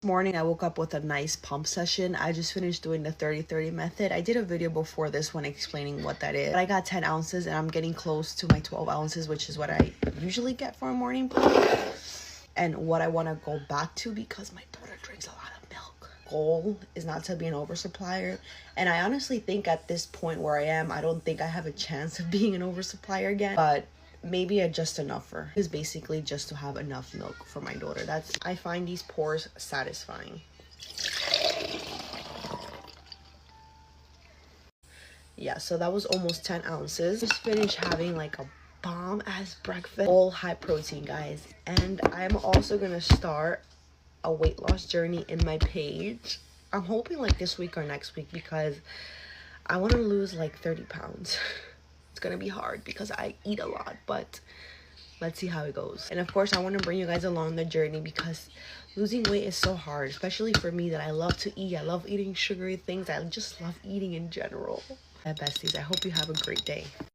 morning I woke up with a nice pump session. I just finished doing the 30-30 method. I did a video before this one explaining what that is. But I got 10 ounces and I'm getting close to my 12 ounces, which is what I usually get for a morning pump. And what I want to go back to, because my daughter drinks a lot of milk. Goal is not to be an oversupplier. And I honestly think at this point where I am, I don't think I have a chance of being an oversupplier again. But maybe just enough for her. Is basically just to have enough milk for my daughter. I find these pours satisfying. Yeah, so that was almost 10 ounces. Just finished having like a bomb ass breakfast, all high protein, guys. And I'm also gonna start a weight loss journey in my page. I'm hoping like this week or next week, because I want to lose like 30 pounds. It's gonna be hard because I eat a lot, but let's see how it goes. And of course, I want to bring you guys along the journey, because losing weight is so hard, especially for me that I love to eat. I love eating sugary things. I just love eating in general. My besties, I hope you have a great day.